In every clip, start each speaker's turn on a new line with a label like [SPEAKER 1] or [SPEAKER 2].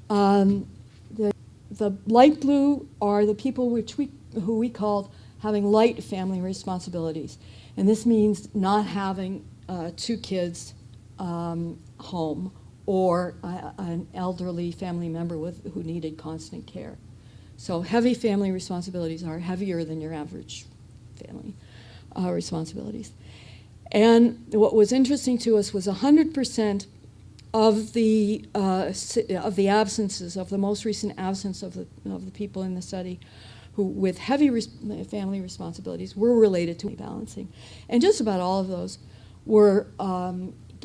[SPEAKER 1] The light blue are the people who we called having light family responsibilities. And this means not having 2 kids home or an elderly family member who needed constant care. So heavy family responsibilities are heavier than your average family responsibilities. And what was interesting to us was 100% of the absences, of the most recent absence of the people in the study who with heavy family responsibilities were related to balancing. And just about all of those were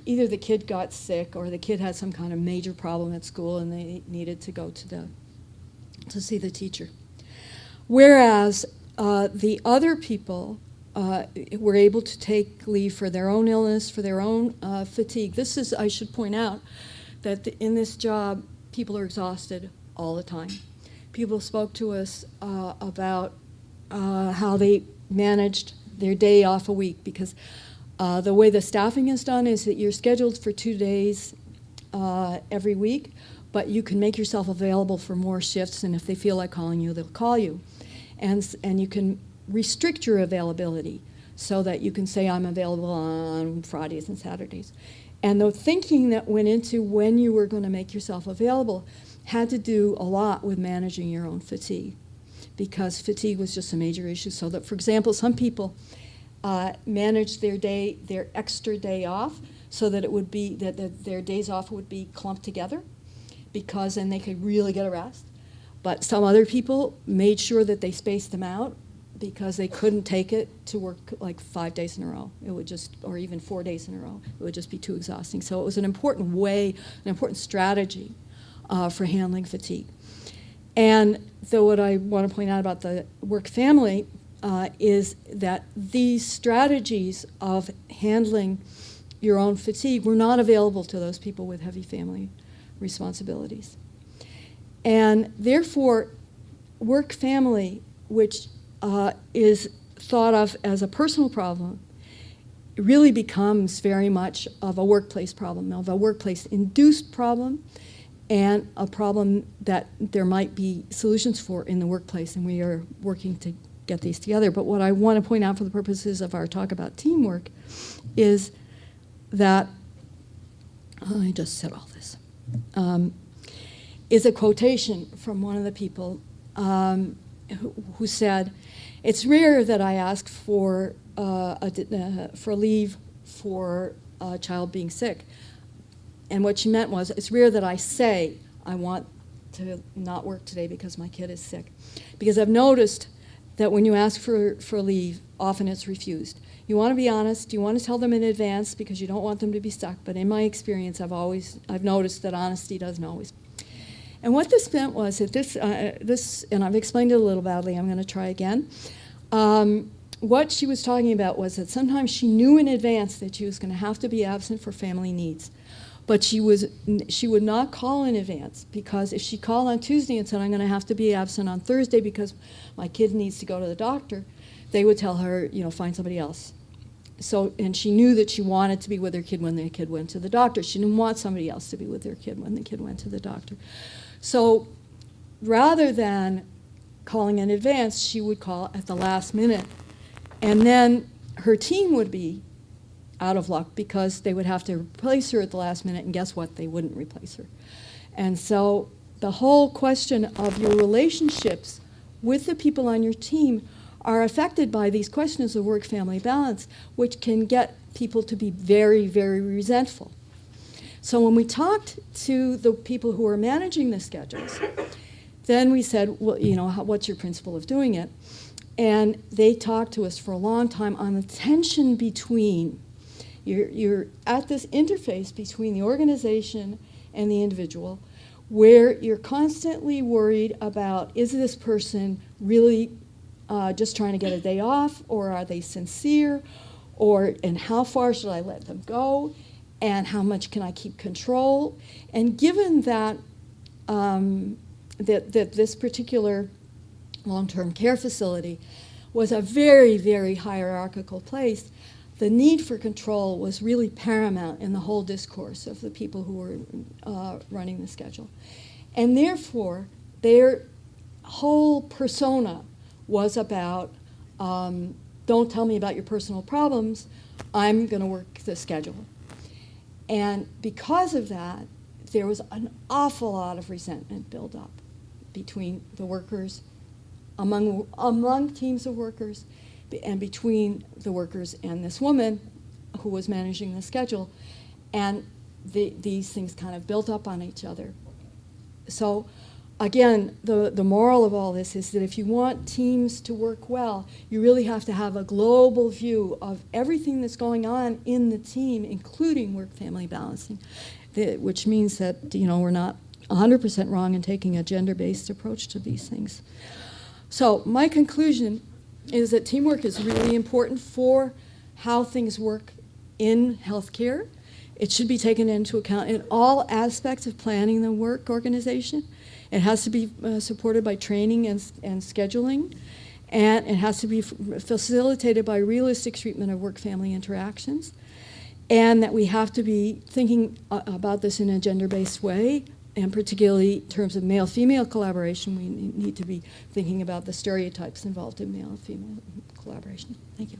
[SPEAKER 1] either the kid got sick or the kid had some kind of major problem at school and they needed to go to see the teacher. Whereas the other people were able to take leave for their own illness, for their own fatigue. This is, I should point out, that in this job, people are exhausted all the time. People spoke to us about how they managed their day off a week, because the way the staffing is done is that you're scheduled for 2 days every week, but you can make yourself available for more shifts, and if they feel like calling you, they'll call you. And you can restrict your availability so that you can say, I'm available on Fridays and Saturdays. And the thinking that went into when you were going to make yourself available had to do a lot with managing your own fatigue, because fatigue was just a major issue. So that, for example, some people managed their extra day off so that it would be that their days off would be clumped together, because then they could really get a rest. But some other people made sure that they spaced them out, because they couldn't take it to work like 5 days in a row. It would just, or even 4 days in a row. It would just be too exhausting. So it was an important way, an important strategy for handling fatigue. And so what I want to point out about the work family is that these strategies of handling your own fatigue were not available to those people with heavy family responsibilities. And therefore, work family, which is thought of as a personal problem, it really becomes very much of a workplace problem, of a workplace-induced problem, and a problem that there might be solutions for in the workplace, and we are working to get these together. But what I want to point out for the purposes of our talk about teamwork is that, I just said all this, is a quotation from one of the people who said, "It's rare that I ask for leave for a child being sick." And what she meant was, it's rare that I say I want to not work today because my kid is sick. Because I've noticed that when you ask for leave, often it's refused. You want to be honest, you want to tell them in advance because you don't want them to be stuck, but in my experience, I've noticed that honesty doesn't always. And what this meant was that this, and I've explained it a little badly, I'm going to try again. What she was talking about was that sometimes she knew in advance that she was going to have to be absent for family needs. But she would not call in advance, because if she called on Tuesday and said, I'm going to have to be absent on Thursday because my kid needs to go to the doctor, they would tell her, find somebody else. So, and she knew that she wanted to be with her kid when the kid went to the doctor. She didn't want somebody else to be with their kid when the kid went to the doctor. So rather than calling in advance, she would call at the last minute. And then her team would be out of luck because they would have to replace her at the last minute, and guess what? They wouldn't replace her. And so the whole question of your relationships with the people on your team are affected by these questions of work-family balance, which can get people to be very, very resentful. So when we talked to the people who are managing the schedules, then we said, well, what's your principle of doing it? And they talked to us for a long time on the tension between, you're at this interface between the organization and the individual, where you're constantly worried about, is this person really just trying to get a day off, or are they sincere, and how far should I let them go, and how much can I keep control? And given that that this particular long-term care facility was a very, very hierarchical place, the need for control was really paramount in the whole discourse of the people who were running the schedule. And therefore, their whole persona was about, don't tell me about your personal problems, I'm going to work the schedule. And because of that, there was an awful lot of resentment built up between the workers, among teams of workers, and between the workers and this woman who was managing the schedule. And these things kind of built up on each other. So again, the moral of all this is that if you want teams to work well, you really have to have a global view of everything that's going on in the team, including work-family balancing, which means that, we're not 100% wrong in taking a gender-based approach to these things. So my conclusion is that teamwork is really important for how things work in healthcare. It should be taken into account in all aspects of planning the work organization. It has to be supported by training and scheduling, and it has to be facilitated by realistic treatment of work-family interactions, and that we have to be thinking about this in a gender-based way, and particularly in terms of male-female collaboration, we need to be thinking about the stereotypes involved in male-female collaboration. Thank you.